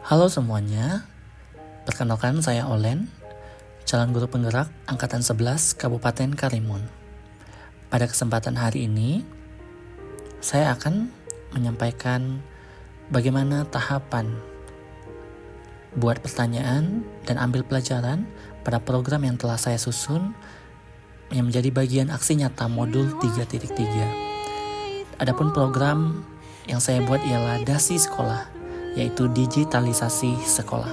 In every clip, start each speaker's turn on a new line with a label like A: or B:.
A: Halo semuanya, perkenalkan saya Olen, calon guru penggerak Angkatan 11 Kabupaten Karimun. Pada kesempatan hari ini, saya akan menyampaikan bagaimana tahapan buat pertanyaan dan ambil pelajaran pada program yang telah saya susun yang menjadi bagian aksi nyata modul 3.3. Adapun program yang saya buat ialah DASI sekolah, yaitu digitalisasi sekolah.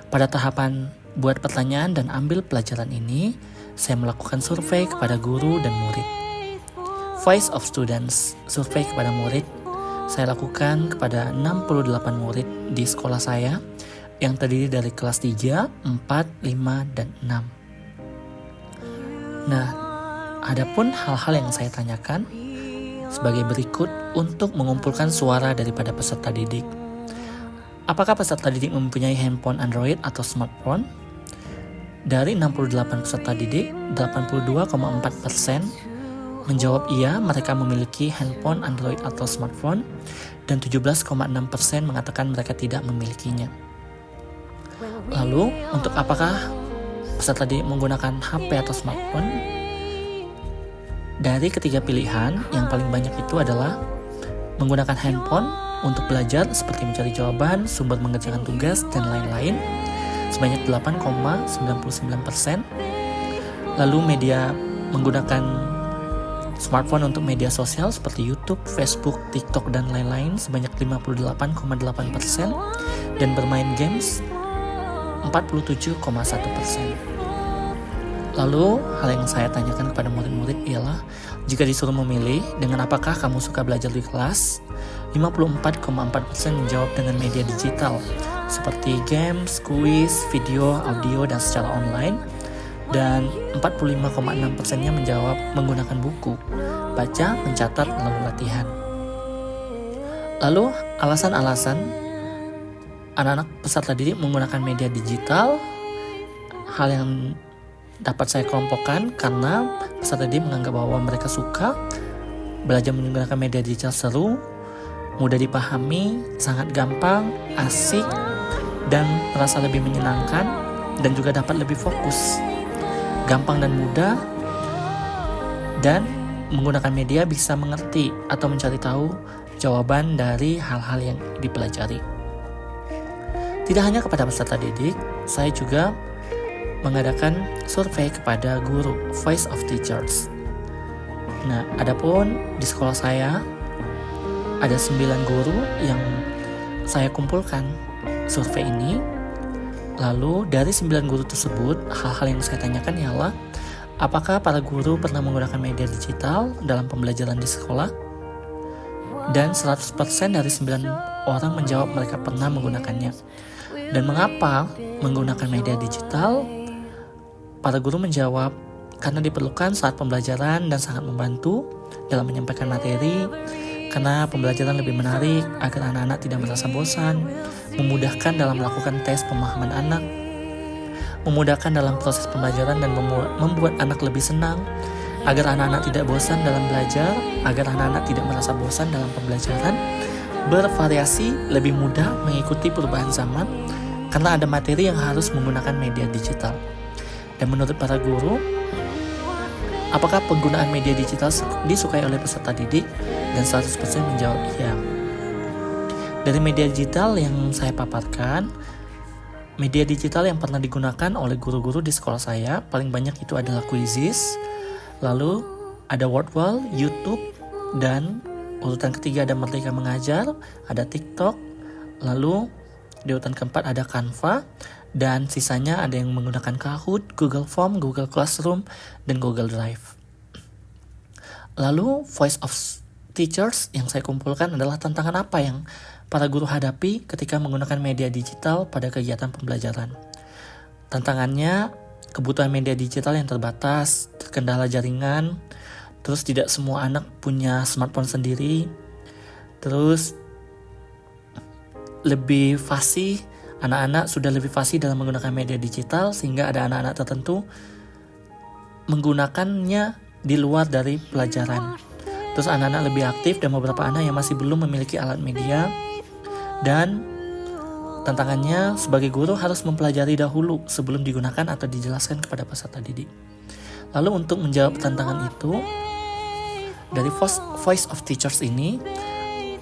A: Pada tahapan buat pertanyaan dan ambil pelajaran ini, saya melakukan survei kepada guru dan murid. Voice of Students, survei kepada murid, saya lakukan kepada 68 murid di sekolah saya yang terdiri dari kelas 3, 4, 5, dan 6. Nah, adapun hal-hal yang saya tanyakan sebagai berikut untuk mengumpulkan suara daripada peserta didik. Apakah peserta didik mempunyai handphone Android atau smartphone? Dari 68 peserta didik, 82,4% menjawab iya mereka memiliki handphone Android atau smartphone, dan 17,6% mengatakan mereka tidak memilikinya. Lalu, untuk apakah peserta didik menggunakan HP atau smartphone? Dari ketiga pilihan, yang paling banyak itu adalah menggunakan handphone untuk belajar seperti mencari jawaban, sumber mengerjakan tugas, dan lain-lain sebanyak 8,99%. Lalu media menggunakan smartphone untuk media sosial seperti YouTube, Facebook, TikTok, dan lain-lain sebanyak 58,8%, dan bermain games 47,1%. Lalu, hal yang saya tanyakan kepada murid-murid ialah, jika disuruh memilih, dengan apakah kamu suka belajar di kelas? 54,4% menjawab dengan media digital, seperti games, kuis, video, audio, dan secara online. Dan 45,6%-nya menjawab menggunakan buku, baca, mencatat, lalu latihan. Lalu, alasan-alasan anak-anak peserta didik menggunakan media digital, hal yang dapat saya kelompokkan karena peserta didik menganggap bahwa mereka suka belajar menggunakan media digital seru, mudah dipahami, sangat gampang, asik, dan merasa lebih menyenangkan, dan juga dapat lebih fokus. Gampang dan mudah, dan menggunakan media bisa mengerti atau mencari tahu jawaban dari hal-hal yang dipelajari. Tidak hanya kepada peserta didik, saya juga mengadakan survei kepada guru, Voice of Teachers. Nah, adapun di sekolah saya ada 9 guru yang saya kumpulkan survei ini. Lalu dari 9 guru tersebut, hal-hal yang saya tanyakan ialah, apakah para guru pernah menggunakan media digital dalam pembelajaran di sekolah? Dan 100% dari 9 orang menjawab mereka pernah menggunakannya. Dan mengapa menggunakan media digital? Para guru menjawab, karena diperlukan saat pembelajaran dan sangat membantu dalam menyampaikan materi, karena pembelajaran lebih menarik agar anak-anak tidak merasa bosan, memudahkan dalam melakukan tes pemahaman anak, memudahkan dalam proses pembelajaran dan membuat anak lebih senang, agar anak-anak tidak bosan dalam belajar, agar anak-anak tidak merasa bosan dalam pembelajaran, bervariasi, lebih mudah mengikuti perubahan zaman, karena ada materi yang harus menggunakan media digital. Dan menurut para guru, apakah penggunaan media digital disukai oleh peserta didik? Dan 100% menjawab iya. Dari media digital yang saya paparkan, media digital yang pernah digunakan oleh guru-guru di sekolah saya paling banyak itu adalah Quizizz, lalu ada Wordwall, YouTube, dan urutan ketiga ada Merdeka Mengajar, ada TikTok, lalu di urutan keempat ada Canva, dan sisanya ada yang menggunakan Kahoot, Google Form, Google Classroom, dan Google Drive. Lalu Voice of Teachers yang saya kumpulkan adalah tantangan apa yang para guru hadapi ketika menggunakan media digital pada kegiatan pembelajaran. Tantangannya, kebutuhan media digital yang terbatas, terkendala jaringan, terus tidak semua anak punya smartphone sendiri, terus lebih fasih, anak-anak sudah lebih fasih dalam menggunakan media digital sehingga ada anak-anak tertentu menggunakannya di luar dari pelajaran. Terus anak-anak lebih aktif dan beberapa anak yang masih belum memiliki alat media. Dan Tantangannya sebagai guru harus mempelajari dahulu sebelum digunakan atau dijelaskan kepada peserta didik. Lalu untuk menjawab tantangan itu, dari Voice of Teachers ini,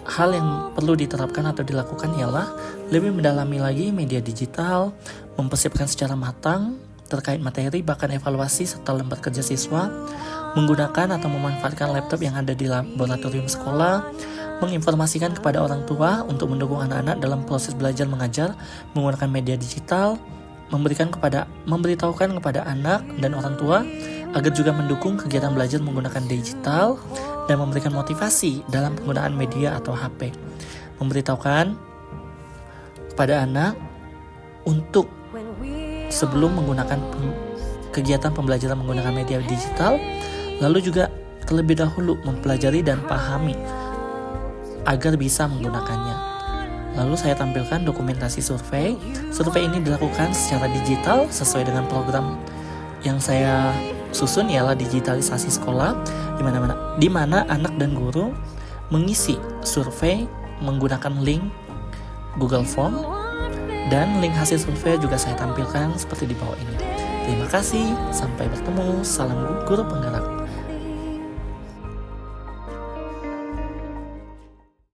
A: hal yang perlu diterapkan atau dilakukan ialah lebih mendalami lagi media digital, mempersiapkan secara matang terkait materi, bahkan evaluasi serta lembar kerja siswa, menggunakan atau memanfaatkan laptop yang ada di laboratorium sekolah, menginformasikan kepada orang tua untuk mendukung anak-anak dalam proses belajar mengajar menggunakan media digital, memberitahukan kepada anak dan orang tua agar juga mendukung kegiatan belajar menggunakan digital dan memberikan motivasi dalam penggunaan media atau HP. Memberitahukan kepada anak untuk sebelum menggunakan kegiatan pembelajaran menggunakan media digital, lalu juga terlebih dahulu mempelajari dan pahami agar bisa menggunakannya. Lalu saya tampilkan dokumentasi survei. Survei ini dilakukan secara digital sesuai dengan program yang saya susun, ialah digitalisasi sekolah, di mana anak dan guru mengisi survei menggunakan link Google Form, dan link hasil survei juga saya tampilkan seperti di bawah ini. Terima kasih, sampai bertemu, salam guru penggerak.